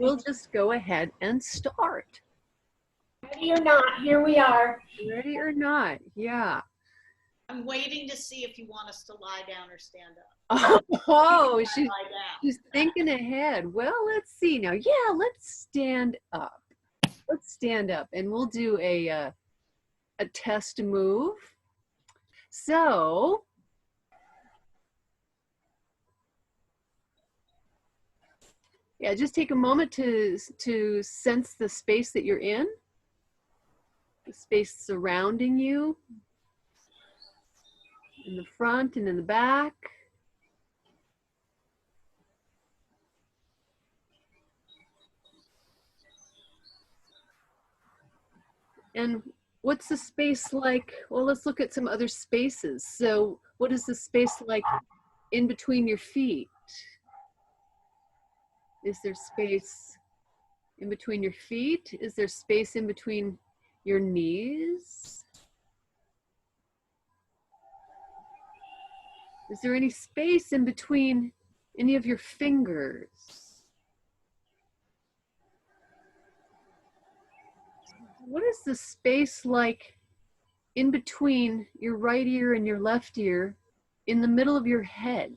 we'll just go ahead and start. Ready or not, here we are. Ready or not, yeah. I'm waiting to see if you want us to lie down or stand up. Oh, she's thinking ahead. Well, let's see now. Yeah, let's stand up. Let's stand up, and we'll do a test move. So, yeah, just take a moment to sense the space that you're in, the space surrounding you, in the front and in the back. And what's the space like? Well, let's look at some other spaces. So what is the space like in between your feet? Is there space in between your feet? Is there space in between your knees? Is there any space in between any of your fingers? What is the space like in between your right ear and your left ear, in the middle of your head?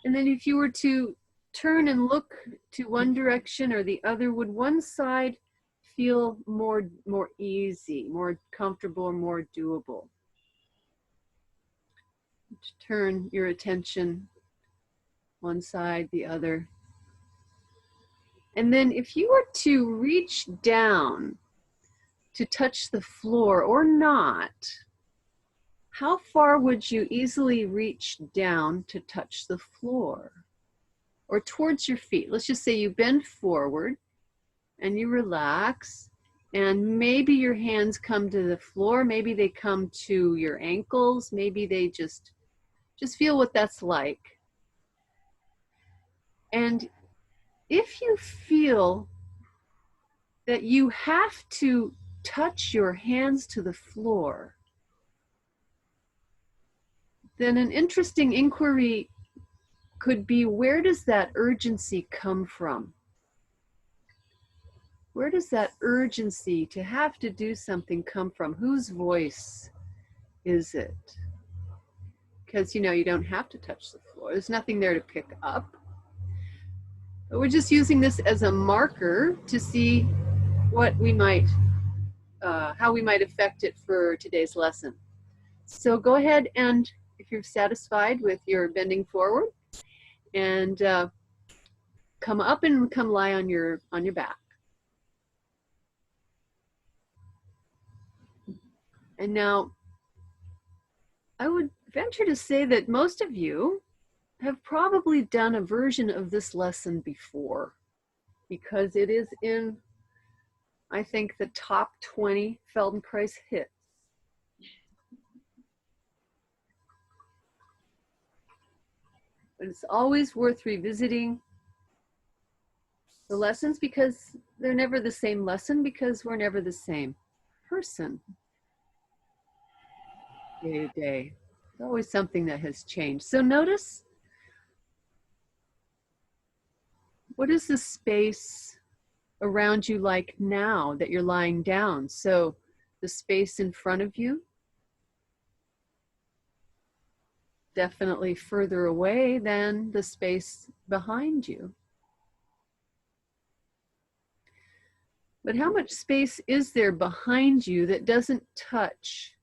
And then if you were to turn and look to one direction or the other, would one side feel more easy, more comfortable, or more doable? Turn your attention one side, the other. And then if you were to reach down to touch the floor or not, how far would you easily reach down to touch the floor or towards your feet? Let's just say you bend forward and you relax, and maybe your hands come to the floor, maybe they come to your ankles, maybe they just feel what that's like. And if you feel that you have to touch your hands to the floor, then an interesting inquiry could be, where does that urgency come from? Where does that urgency to have to do something come from? Whose voice is it? Because, you know, you don't have to touch the floor. There's nothing there to pick up. But we're just using this as a marker to see what we might, how we might affect it for today's lesson. So go ahead and, if you're satisfied with your bending forward, and come up and come lie on your back. And now, I would venture to say that most of you have probably done a version of this lesson before, because it is in, I think, the top 20 Feldenkrais hits. But it's always worth revisiting the lessons, because they're never the same lesson, because we're never the same person day to day. There's always something that has changed. So notice, what is the space around you like now that you're lying down? So the space in front of you, definitely further away than the space behind you. But how much space is there behind you that doesn't touch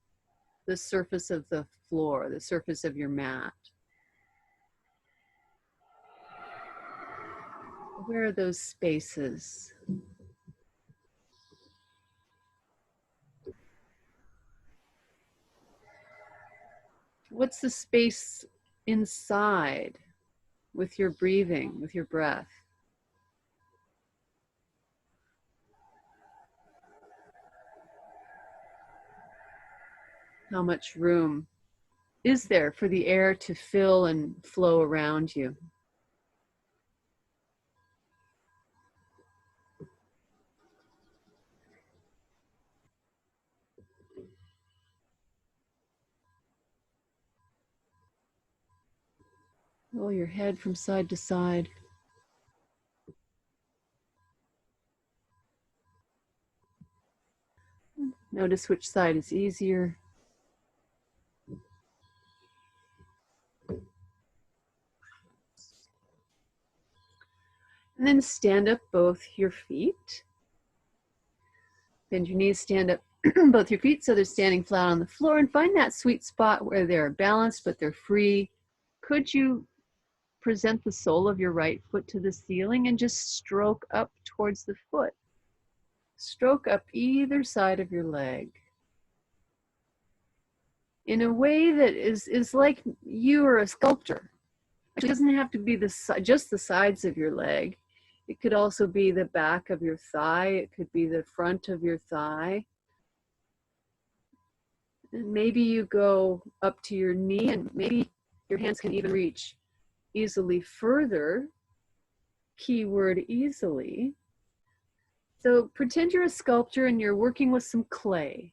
the surface of the floor, the surface of your mat? Where are those spaces? What's the space inside with your breathing, with your breath? How much room is there for the air to fill and flow around you? Roll your head from side to side. Notice which side is easier. And then stand up both your feet. Bend your knees, stand up both your feet so they're standing flat on the floor, and find that sweet spot where they're balanced but they're free. Could you present the sole of your right foot to the ceiling and just stroke up towards the foot? Stroke up either side of your leg in a way that is like you are a sculptor. It doesn't have to be just the sides of your leg. It could also be the back of your thigh. It could be the front of your thigh. And maybe you go up to your knee, and maybe your hands can even reach easily further. Keyword easily. So pretend you're a sculptor and you're working with some clay.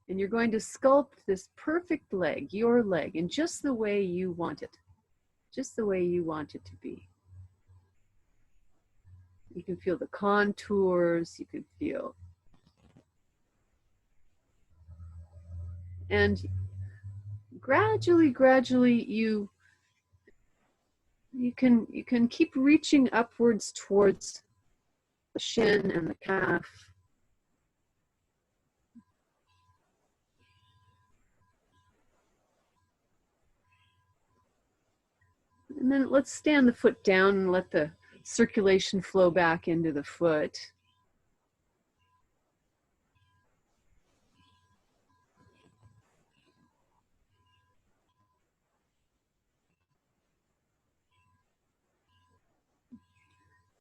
And you're going to sculpt this perfect leg, your leg, in just the way you want it. Just the way you want it to be. You can feel the contours, you can feel. And gradually you can keep reaching upwards towards the shin and the calf. And then let's stand the foot down and let the circulation flow back into the foot.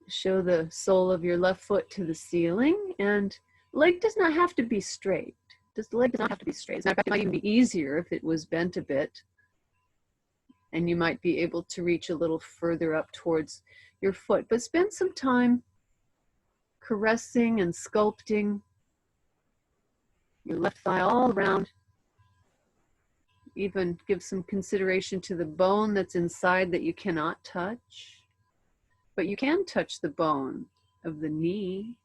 Show the sole of your left foot to the ceiling, and leg does not have to be straight. The leg does not have to be straight. As a matter of fact, it might even be easier if it was bent a bit. And you might be able to reach a little further up towards your foot. But spend some time caressing and sculpting your left thigh all around. Even give some consideration to the bone that's inside that you cannot touch. But you can touch the bone of the knee.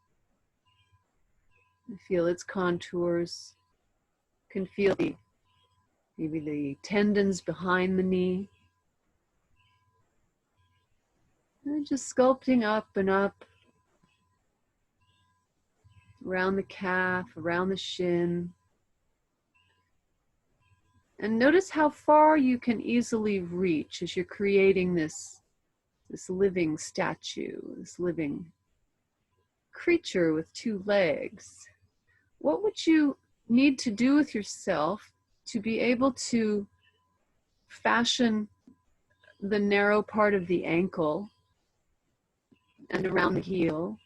Feel its contours. You can feel maybe the tendons behind the knee. And just sculpting up and up around the calf, around the shin. And notice how far you can easily reach as you're creating this living statue, this living creature with two legs. What would you need to do with yourself to be able to fashion the narrow part of the ankle and around the heel,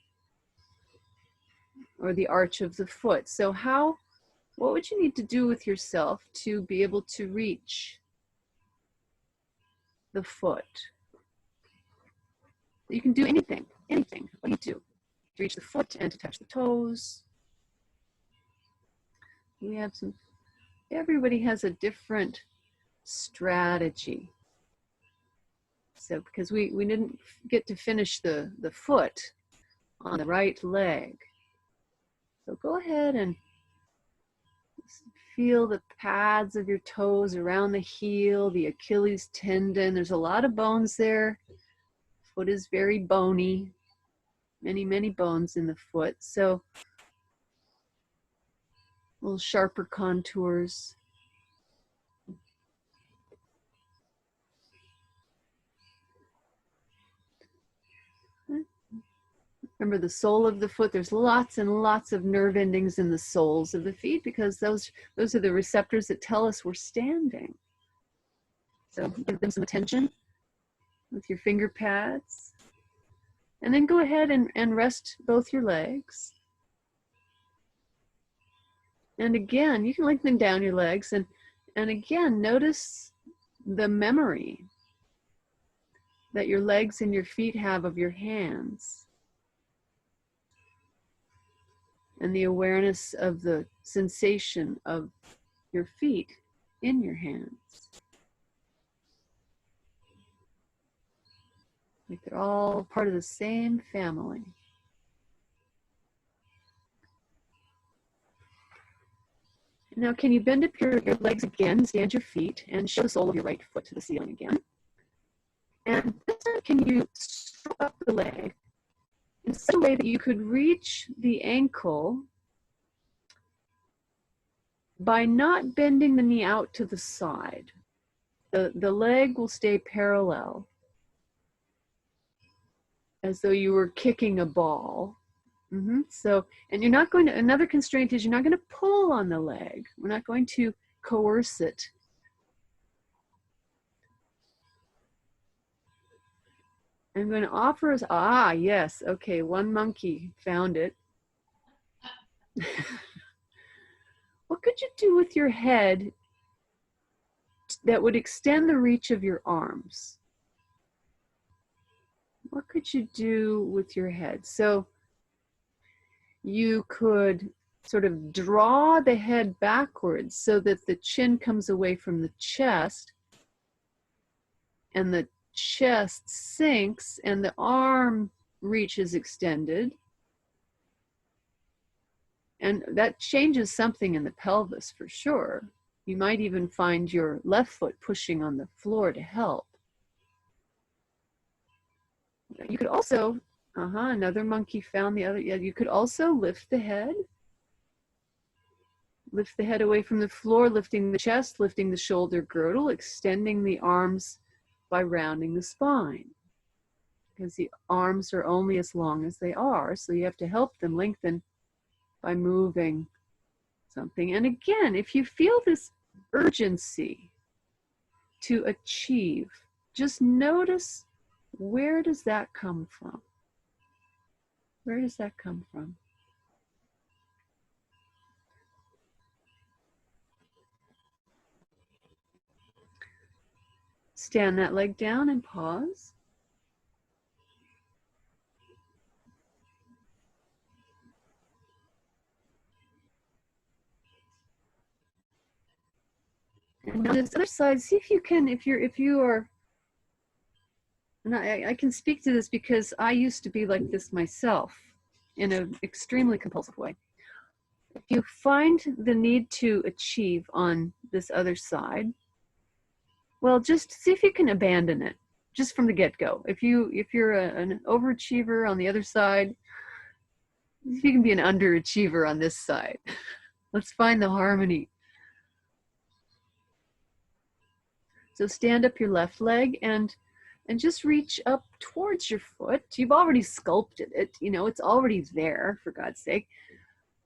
or the arch of the foot? So what would you need to do with yourself to be able to reach the foot? You can do anything. What do you do? To reach the foot and to touch the toes. We have everybody has a different strategy. So because we didn't get to finish the foot on the right leg. So go ahead and feel the pads of your toes around the heel, the Achilles tendon. There's a lot of bones there. Foot is very bony. Many bones in the foot. So a little sharper contours. Remember the sole of the foot, there's lots and lots of nerve endings in the soles of the feet because those are the receptors that tell us we're standing. So give them some attention with your finger pads. And then go ahead and rest both your legs. And again, you can lengthen down your legs and again, notice the memory that your legs and your feet have of your hands. And the awareness of the sensation of your feet in your hands. like they're all part of the same family. Now, can you bend up your legs again, stand your feet, and show the sole of your right foot to the ceiling again? And this time, can you stroke up the leg in such a way that you could reach the ankle by not bending the knee out to the side. The leg will stay parallel, as though you were kicking a ball. So, and you're not going to, another constraint is you're not going to pull on the leg. We're not going to coerce it. I'm going to offer us, yes, okay, one monkey found it. What could you do with your head that would extend the reach of your arms? What could you do with your head? So you could sort of draw the head backwards so that the chin comes away from the chest and the chest sinks and the arm reach is extended. And that changes something in the pelvis for sure. You might even find your left foot pushing on the floor to help. You could also, another monkey found the other. Yeah, you could also lift the head. Lift the head away from the floor, lifting the chest, lifting the shoulder girdle, extending the arms by rounding the spine. Because the arms are only as long as they are, so you have to help them lengthen by moving something. And again, if you feel this urgency to achieve, just notice, where does that come from? Where does that come from? Stand that leg down and pause. And on this other side, see if you can, if you are, and I can speak to this because I used to be like this myself in an extremely compulsive way. If you find the need to achieve on this other side, well, just see if you can abandon it just from the get-go. If you're an overachiever on the other side, see if you can be an underachiever on this side. Let's find the harmony. So stand up your left leg and just reach up towards your foot. You've already sculpted it, you know, it's already there, for God's sake.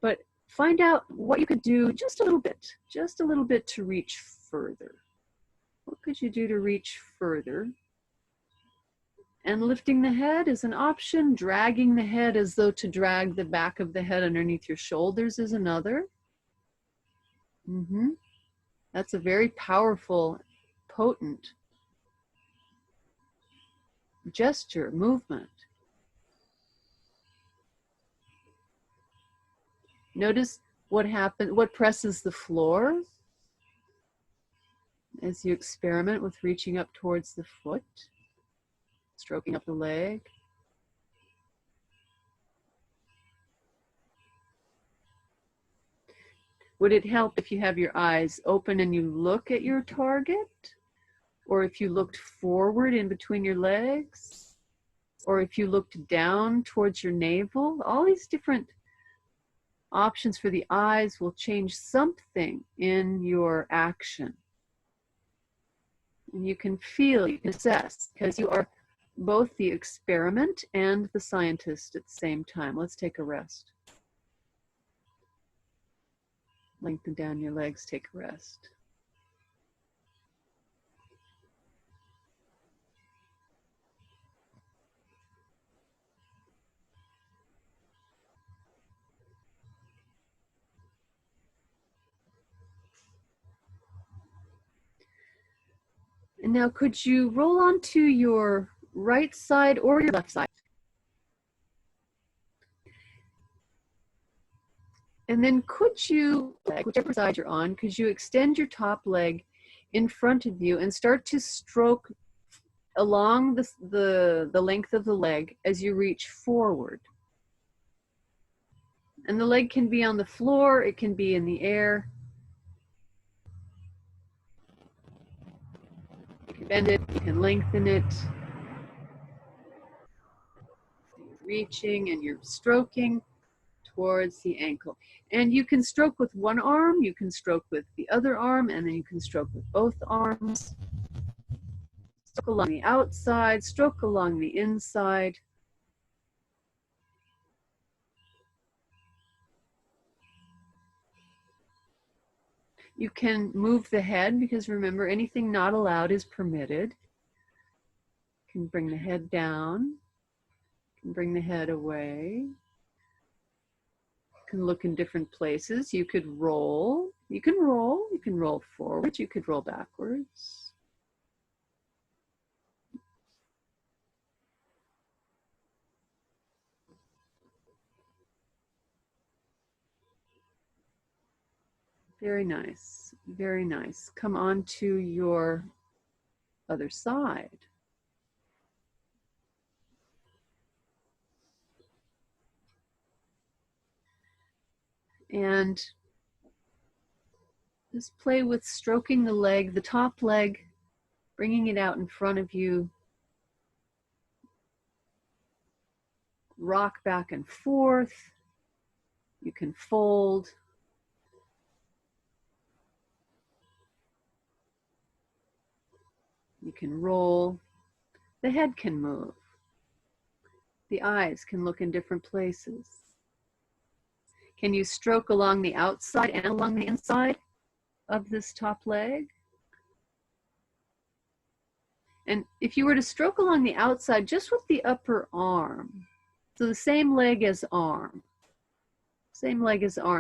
But find out what you could do just a little bit to reach further. What could you do to reach further? And lifting the head is an option. Dragging the head as though to drag the back of the head underneath your shoulders is another. That's a very powerful, potent gesture, movement. Notice what happens, what presses the floor as you experiment with reaching up towards the foot, stroking up the leg. Would it help if you have your eyes open and you look at your target? Or if you looked forward in between your legs? Or if you looked down towards your navel? All these different options for the eyes will change something in your action. And you can feel, you can assess, because you are both the experiment and the scientist at the same time. Let's take a rest. Lengthen down your legs, take a rest. And now could you roll onto your right side or your left side? And then could you, whichever side you're on, could you extend your top leg in front of you and start to stroke along the length of the leg as you reach forward. And the leg can be on the floor, it can be in the air. You can bend it, you can lengthen it. You're reaching and you're stroking towards the ankle. And you can stroke with one arm, you can stroke with the other arm, and then you can stroke with both arms. Stroke along the outside, stroke along the inside. You can move the head, because remember, anything not allowed is permitted. You can bring the head down, you can bring the head away. You can look in different places. You could roll. You can roll forward, you could roll backwards. Very nice, very nice. Come on to your other side. And just play with stroking the leg, the top leg, bringing it out in front of you. Rock back and forth. You can fold. You can roll. The head can move. The eyes can look in different places. Can you stroke along the outside and along the inside of this top leg? And if you were to stroke along the outside, just with the upper arm, so the same leg as arm,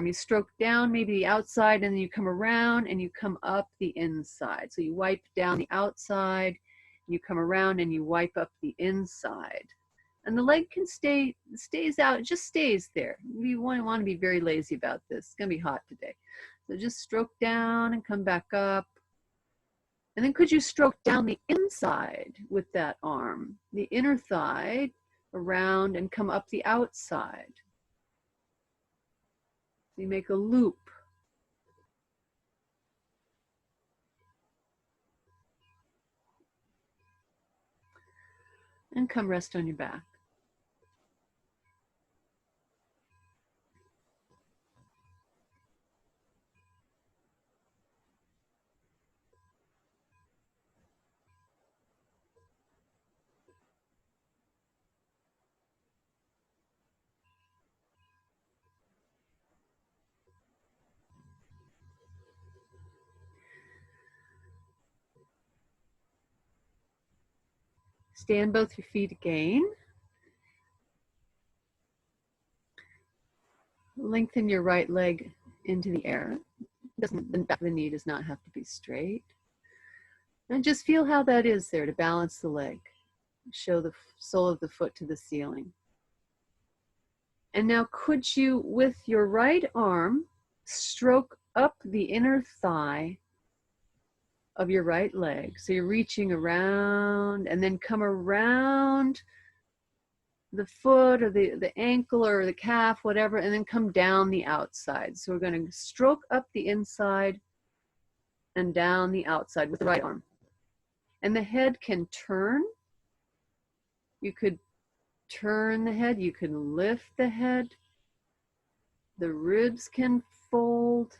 you stroke down maybe the outside, and then you come around and you come up the inside. So you wipe down the outside, you come around and you wipe up the inside. And the leg can stays out, it just stays there. We want to be very lazy about this. It's gonna be hot today. So just stroke down and come back up. And then could you stroke down the inside with that arm, the inner thigh around and come up the outside. So you make a loop. And come rest on your back. Stand both your feet again. Lengthen your right leg into the air. The back of the knee does not have to be straight. And just feel how that is there to balance the leg. Show the sole of the foot to the ceiling. And now could you, with your right arm, stroke up the inner thigh of your right leg. So you're reaching around and then come around the foot or the ankle or the calf, whatever, and then come down the outside. So we're going to stroke up the inside and down the outside with the right arm. And the head can turn. You could turn the head, you can lift the head. The ribs can fold.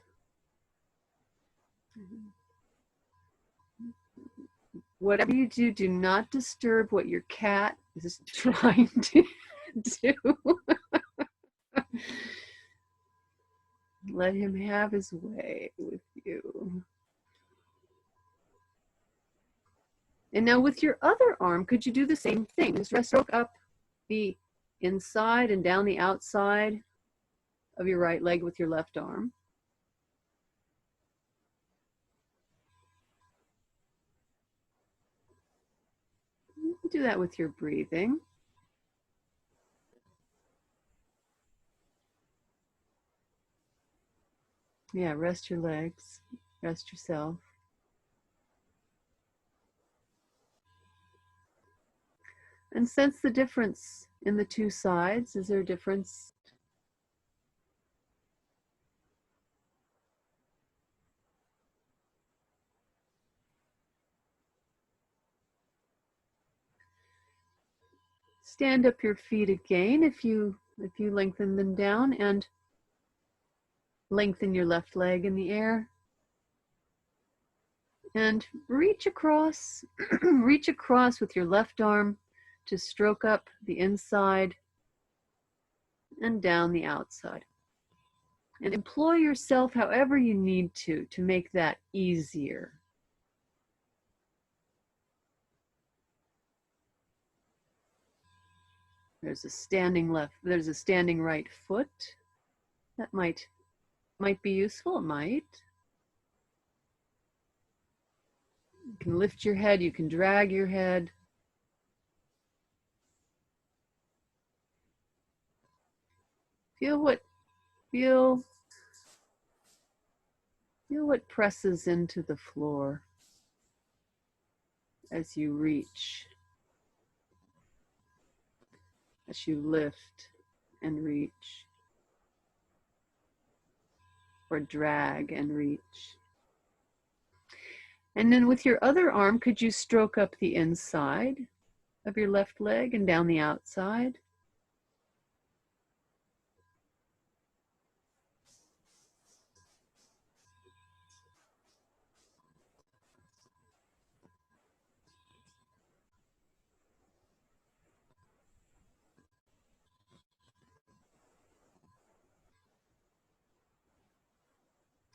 Whatever you do, do not disturb what your cat is trying to do. Let him have his way with you. And now with your other arm, could you do the same thing? Just stroke up the inside and down the outside of your right leg with your left arm. You can do that with your breathing. Yeah, rest your legs, rest yourself. And sense the difference in the two sides. Is there a difference? Stand up your feet again if you lengthen them down, and lengthen your left leg in the air. And reach across, reach across with your left arm to stroke up the inside and down the outside. And employ yourself however you need to make that easier. There's a standing right foot. That might be useful, it might. You can lift your head, you can drag your head. Feel what presses into the floor as you reach, as you lift and reach, or drag and reach. And then with your other arm, could you stroke up the inside of your left leg and down the outside?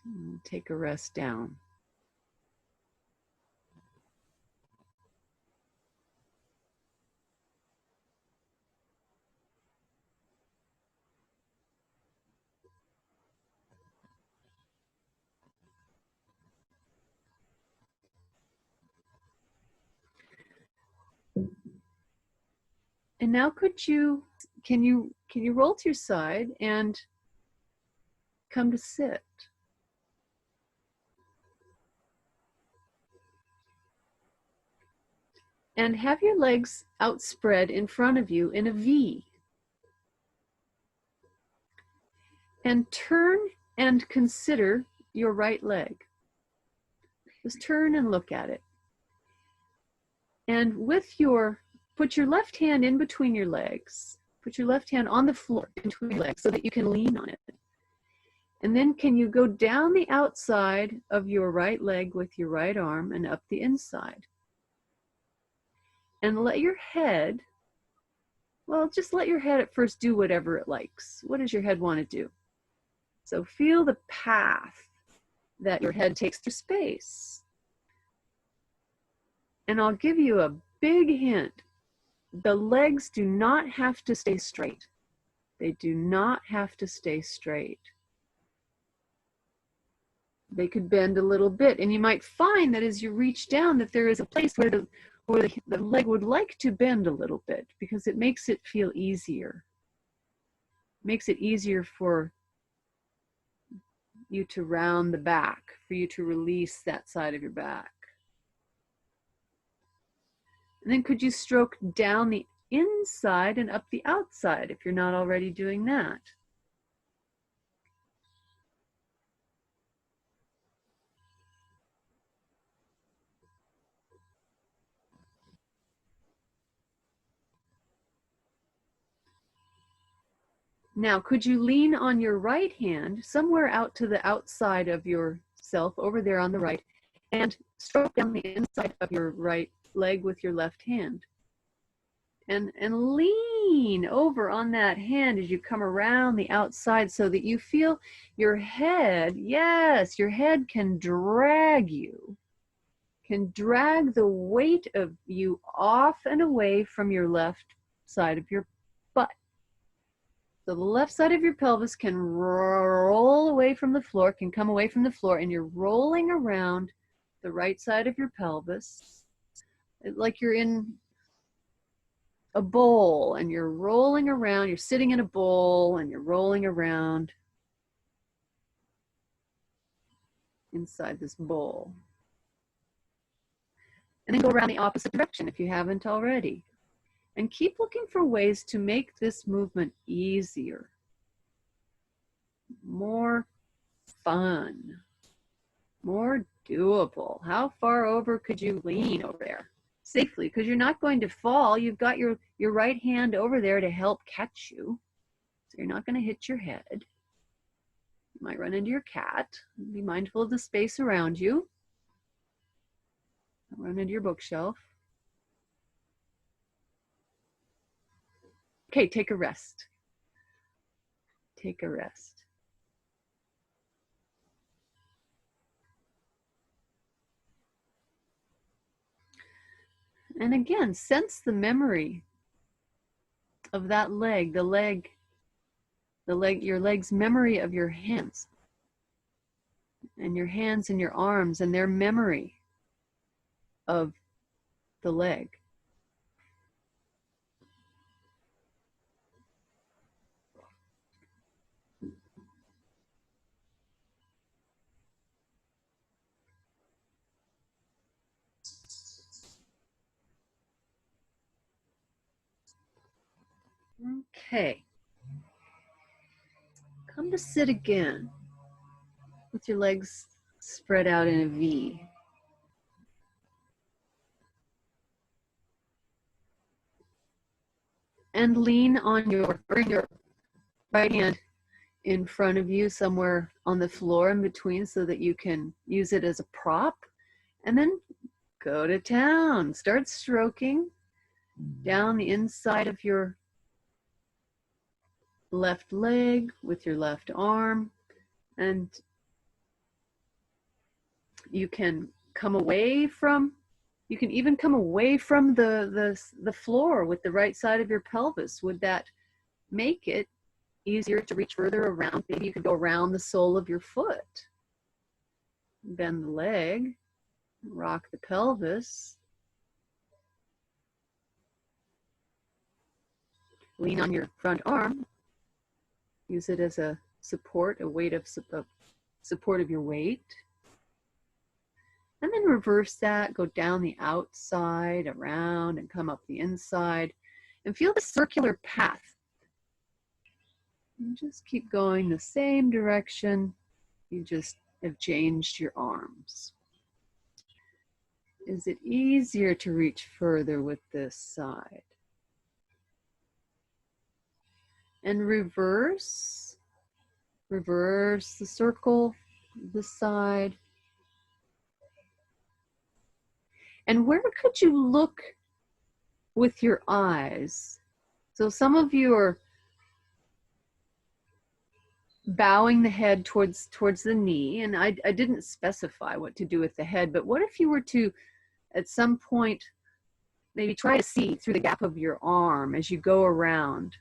And take a rest down. And now can you roll to your side and come to sit? And have your legs outspread in front of you in a V. And turn and consider your right leg. Just turn and look at it. And put your left hand in between your legs. Put your left hand on the floor in between your legs so that you can lean on it. And then can you go down the outside of your right leg with your right arm and up the inside? And let your head, just let your head at first do whatever it likes. What does your head want to do? So feel the path that your head takes through space. And I'll give you a big hint. The legs do not have to stay straight. They do not have to stay straight. They could bend a little bit, and you might find that as you reach down that there is a place where the leg would like to bend a little bit, because it makes it feel easier. Makes it easier for you to round the back, for you to release that side of your back. And then could you stroke down the inside and up the outside if you're not already doing that? Now, could you lean on your right hand somewhere out to the outside of yourself, over there on the right, and stroke down the inside of your right leg with your left hand? And lean over on that hand as you come around the outside so that you feel your head, yes, your head can drag you, can drag the weight of you off and away from your left side of your butt. So the left side of your pelvis can roll away from the floor, can come away from the floor, and you're rolling around the right side of your pelvis like you're in a bowl and you're rolling around. You're sitting in a bowl and you're rolling around inside this bowl. And then go around the opposite direction if you haven't already. And keep looking for ways to make this movement easier, more fun, more doable. How far over could you lean over there safely? Because you're not going to fall. You've got your right hand over there to help catch you. So you're not going to hit your head. You might run into your cat. Be mindful of the space around you. Don't run into your bookshelf. Okay, take a rest. Take a rest. And again, sense the memory of that leg, your leg's memory of your hands. And your hands and your arms and their memory of the leg. Okay. Come to sit again with your legs spread out in a V. And lean on bring your right hand in front of you somewhere on the floor in between so that you can use it as a prop. And then go to town. Start stroking down the inside of your left leg with your left arm. And you can come away from, you can even come away from the floor with the right side of your pelvis. Would that make it easier to reach further around? Maybe you could go around the sole of your foot. Bend the leg, rock the pelvis. Lean on your front arm. Use it as a support, a weight of support of your weight. And then reverse that, go down the outside, around, and come up the inside. And feel the circular path. And just keep going the same direction. You just have changed your arms. Is it easier to reach further with this side? And reverse the circle, this side. And where could you look with your eyes? So some of you are bowing the head towards the knee, and I didn't specify what to do with the head, but what if you were to, at some point, maybe try to see through the gap of your arm as you go around,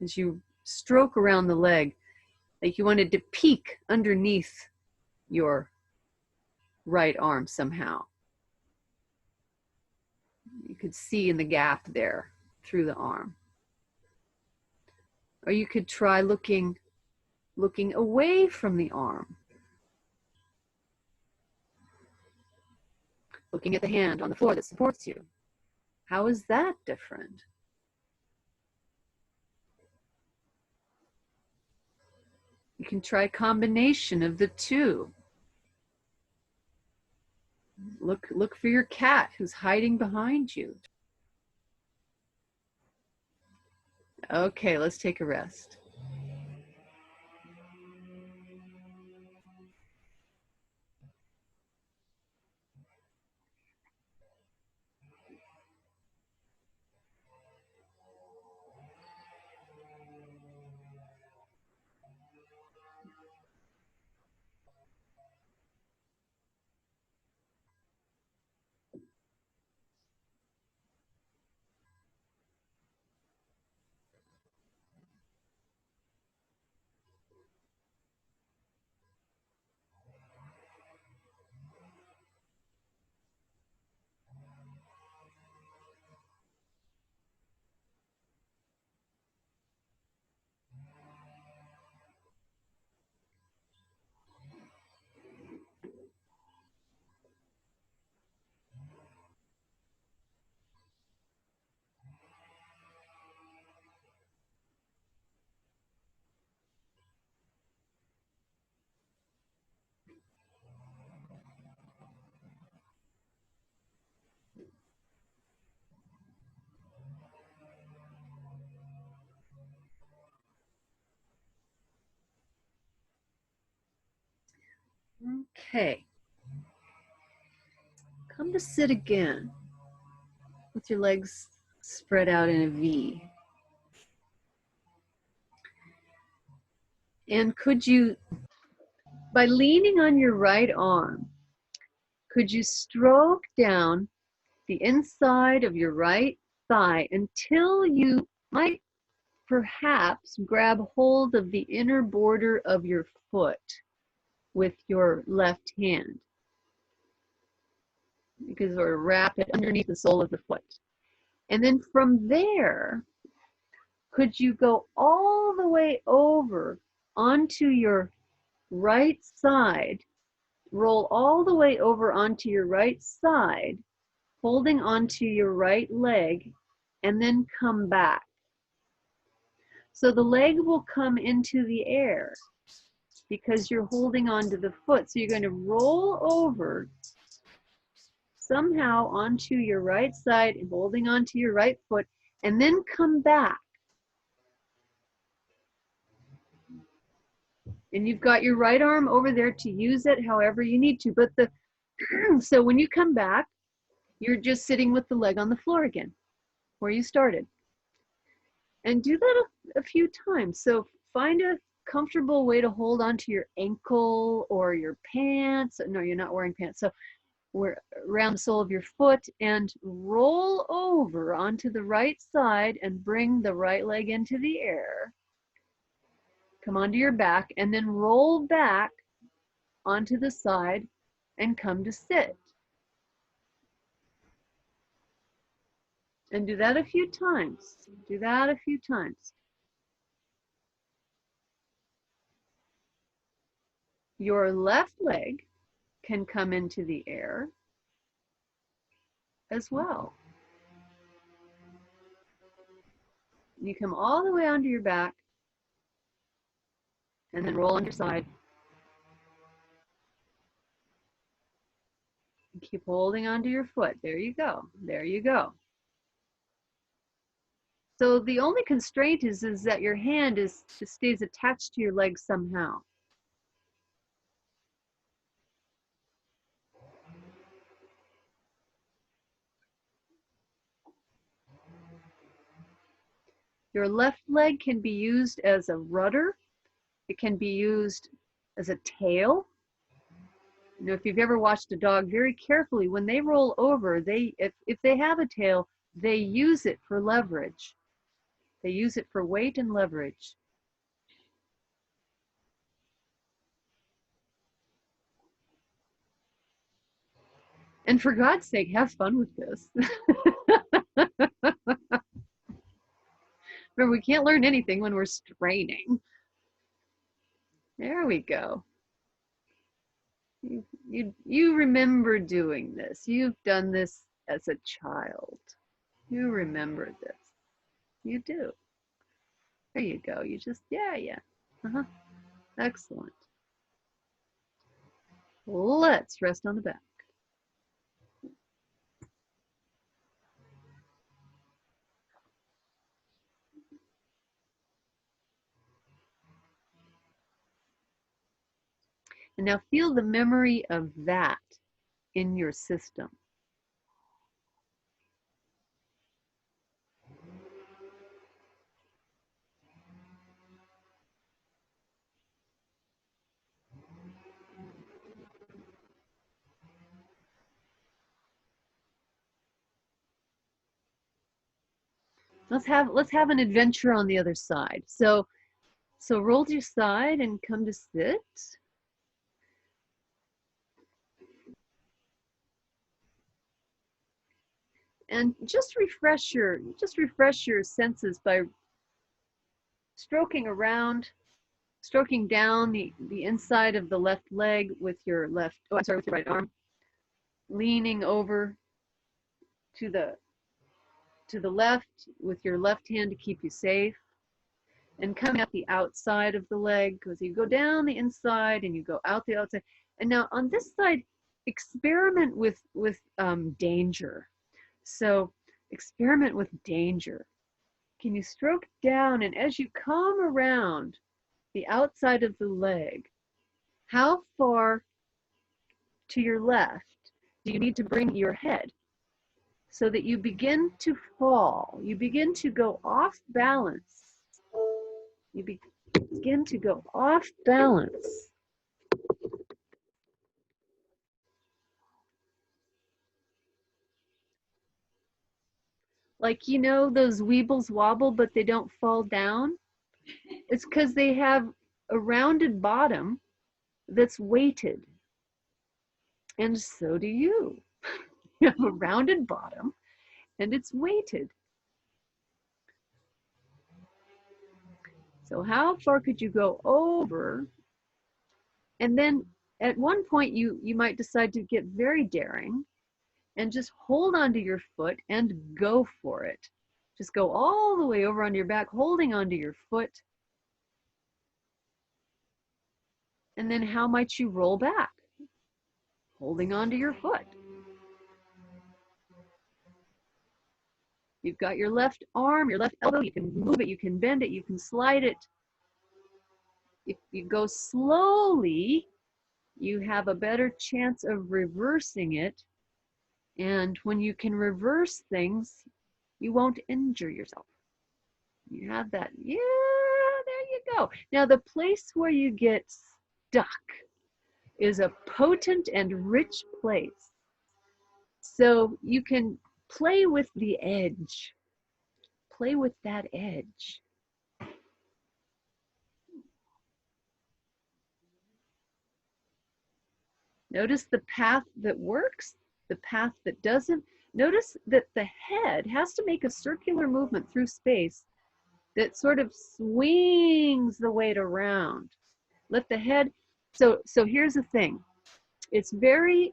as you stroke around the leg, like you wanted to peek underneath your right arm somehow. You could see in the gap there through the arm. Or you could try looking away from the arm. Looking at the hand on the floor that supports you. How is that different? You can try a combination of the two. Look for your cat who's hiding behind you. Okay, let's take a rest. Okay. Come to sit again with your legs spread out in a V. And could you, by leaning on your right arm, could you stroke down the inside of your right thigh until you might perhaps grab hold of the inner border of your foot with your left hand? You can sort of wrap it underneath the sole of the foot. And then from there, could you go all the way over onto your right side, roll all the way over onto your right side, holding onto your right leg, and then come back. So the leg will come into the air because you're holding onto the foot. So you're going to roll over somehow onto your right side, holding onto your right foot, and then come back. And you've got your right arm over there to use it however you need to. But so when you come back, you're just sitting with the leg on the floor again, where you started. And do that a few times. So find a comfortable way to hold onto your ankle or your pants. No, you're not wearing pants. So we're around the sole of your foot and roll over onto the right side and bring the right leg into the air. Come onto your back and then roll back onto the side and come to sit. And do that a few times. Do that a few times. Your left leg can come into the air as well. You come all the way onto your back and then roll on your side. And keep holding onto your foot. There you go. There you go. So the only constraint is that your hand just stays attached to your leg somehow. Your left leg can be used as a rudder. It can be used as a tail. You know, if you've ever watched a dog very carefully, when they roll over, if they have a tail, they use it for leverage. They use it for weight and leverage. And for God's sake, have fun with this. Remember, we can't learn anything when we're straining. There we go. You remember doing this. You've done this as a child. You remember this. You do. There you go. You just, yeah. Excellent. Let's rest on the back. And now feel the memory of that in your system. Let's have an adventure on the other side. So roll to your side and come to sit. And just refresh your senses by stroking around, stroking down the inside of the left leg with your with your right arm, leaning over to the left with your left hand to keep you safe, and coming out the outside of the leg, because you go down the inside and you go out the outside. And now on this side, experiment with danger. So experiment with danger. Can you stroke down, and as you come around the outside of the leg, how far to your left do you need to bring your head so that you begin to fall? You begin to go off balance. You begin to go off balance. Like, you know, those weebles wobble, but they don't fall down. It's because they have a rounded bottom that's weighted. And so do you. You have a rounded bottom and it's weighted. So how far could you go over? And then at one point you might decide to get very daring and just hold onto your foot and go for it. Just go all the way over onto your back, holding onto your foot. And then how might you roll back? Holding onto your foot. You've got your left arm, your left elbow, you can move it, you can bend it, you can slide it. If you go slowly, you have a better chance of reversing it. And when you can reverse things, you won't injure yourself. You have that, yeah, there you go. Now the place where you get stuck is a potent and rich place. So you can play with the edge. Play with that edge. Notice the path that works, the path that doesn't. Notice that the head has to make a circular movement through space that sort of swings the weight around. Let the head, so here's the thing. It's very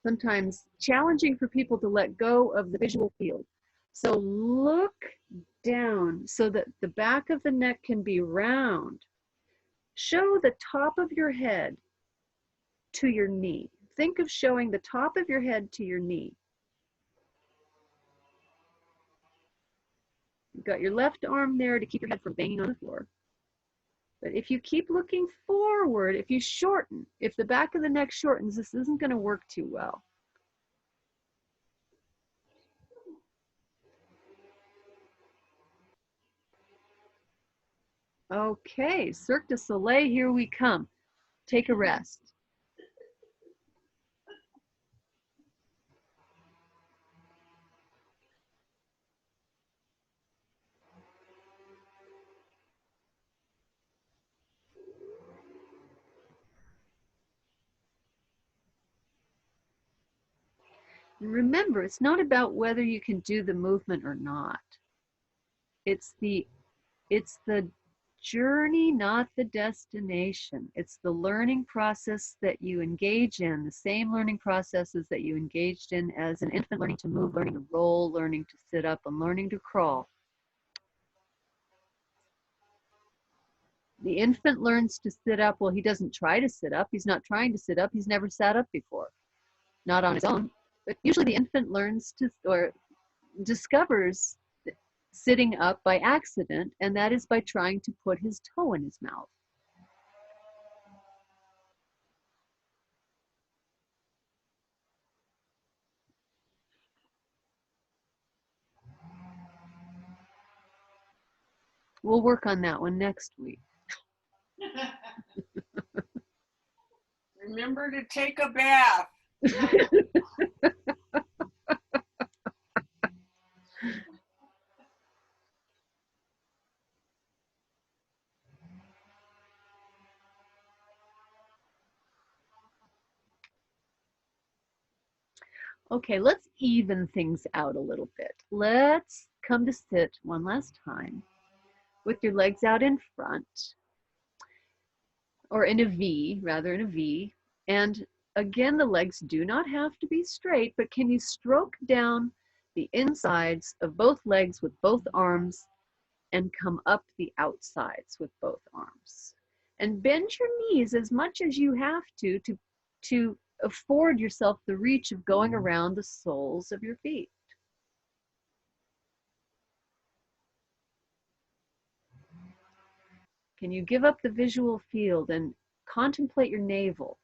sometimes challenging for people to let go of the visual field. So look down so that the back of the neck can be round. Show the top of your head to your knee. Think of showing the top of your head to your knee. You've got your left arm there to keep your head from banging on the floor. But if you keep looking forward, if you shorten, if the back of the neck shortens, this isn't going to work too well. Okay, Cirque du Soleil, here we come. Take a rest. And remember, it's not about whether you can do the movement or not. It's the journey, not the destination. It's the learning process that you engage in, the same learning processes that you engaged in as an infant, learning to move, learning to roll, learning to sit up, and learning to crawl. The infant learns to sit up. Well, he doesn't try to sit up. He's not trying to sit up. He's never sat up before, not on his own. But usually the infant learns to, or discovers sitting up by accident, and that is by trying to put his toe in his mouth. We'll work on that one next week. Remember to take a bath. Okay, let's even things out a little bit. Let's come to sit one last time with your legs out in front, or in a V, rather in a V. And again, the legs do not have to be straight, but can you stroke down the insides of both legs with both arms and come up the outsides with both arms? And bend your knees as much as you have to afford yourself the reach of going around the soles of your feet. Can you give up the visual field and contemplate your navel?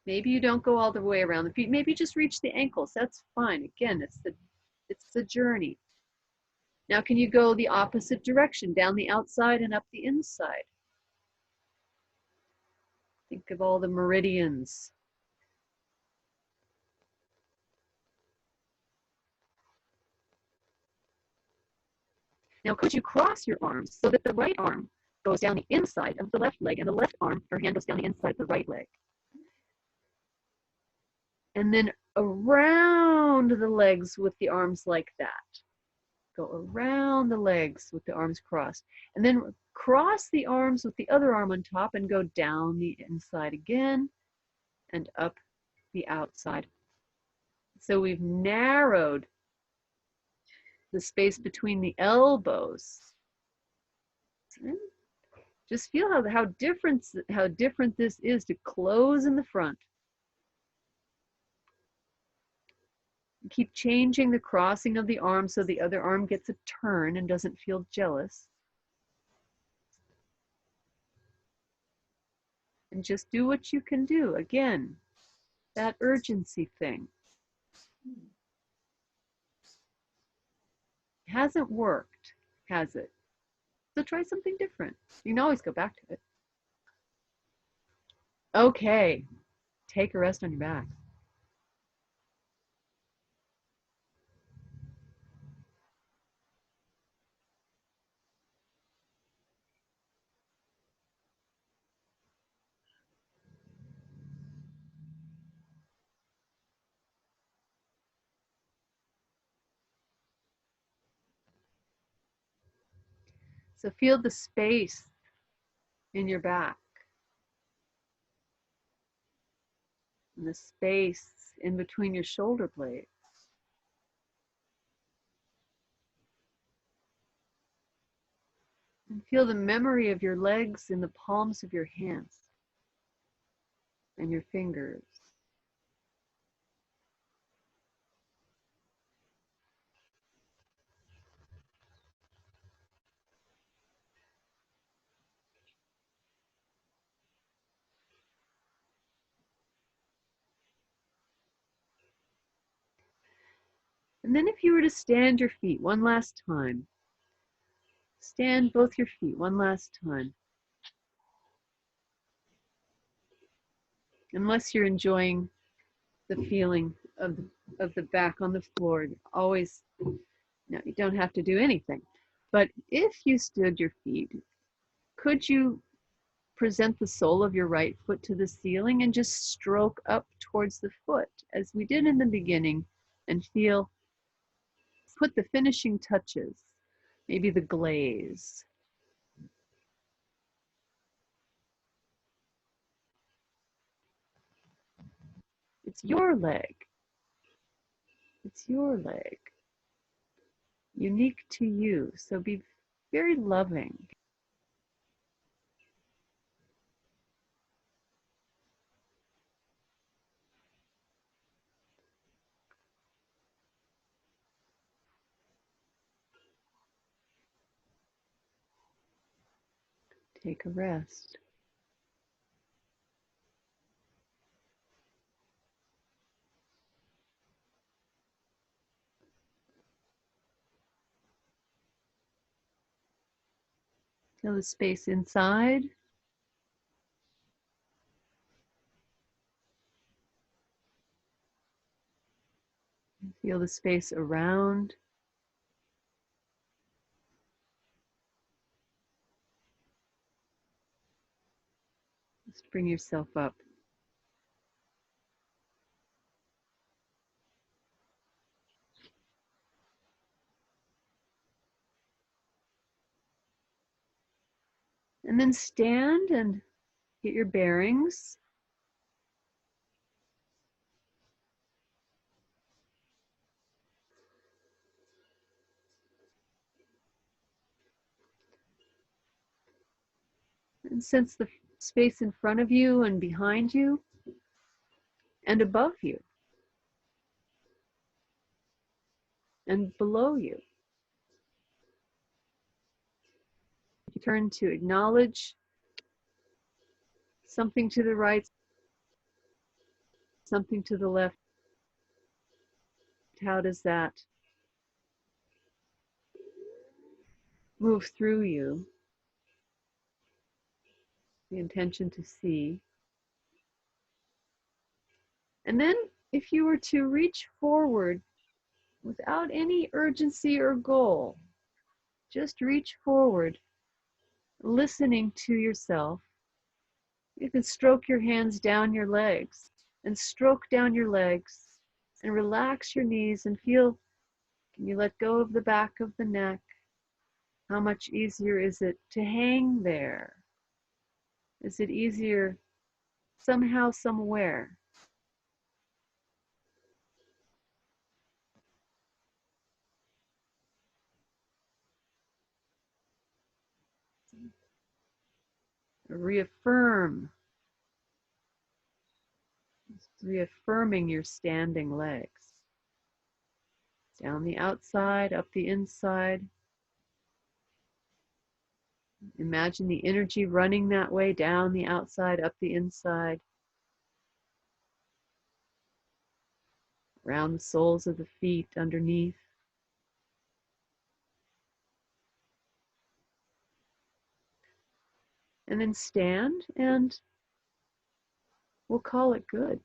Maybe you don't go all the way around the feet. Maybe you just reach the ankles. That's fine. Again, it's the journey. Now, can you go the opposite direction, down the outside and up the inside? Think of all the meridians. Now, could you cross your arms so that the right arm goes down the inside of the left leg and the left arm or hand goes down the inside of the right leg? And then around the legs with the arms like that. Go around the legs with the arms crossed. And then cross the arms with the other arm on top and go down the inside again and up the outside. So we've narrowed the space between the elbows. Just feel how different this is to close in the front. Keep changing the crossing of the arm so the other arm gets a turn and doesn't feel jealous. And just do what you can do. Again, that urgency thing. It hasn't worked, has it? So try something different. You can always go back to it. Okay, take a rest on your back. So feel the space in your back and the space in between your shoulder blades. And feel the memory of your legs in the palms of your hands and your fingers. And then if you were to stand your feet one last time, stand both your feet one last time. Unless you're enjoying the feeling of the back on the floor, always, no, you don't have to do anything. But if you stood your feet, could you present the sole of your right foot to the ceiling and just stroke up towards the foot as we did in the beginning and feel, put the finishing touches, maybe the glaze. It's your leg. It's your leg. Unique to you. So be very loving. Take a rest. Feel the space inside. Feel the space around. Just bring yourself up. And then stand and get your bearings. And sense the space in front of you and behind you and above you and below you. You turn to acknowledge something to the right. something to the left. How does that move through you? The intention to see. And then if you were to reach forward without any urgency or goal, just reach forward, listening to yourself. You can stroke your hands down your legs and stroke down your legs and relax your knees and feel, can you let go of the back of the neck? How much easier is it to hang there? Is it easier somehow, somewhere? Reaffirming your standing legs. Down the outside, up the inside. Imagine the energy running that way, down the outside, up the inside. Around the soles of the feet, underneath. And then stand and we'll call it good.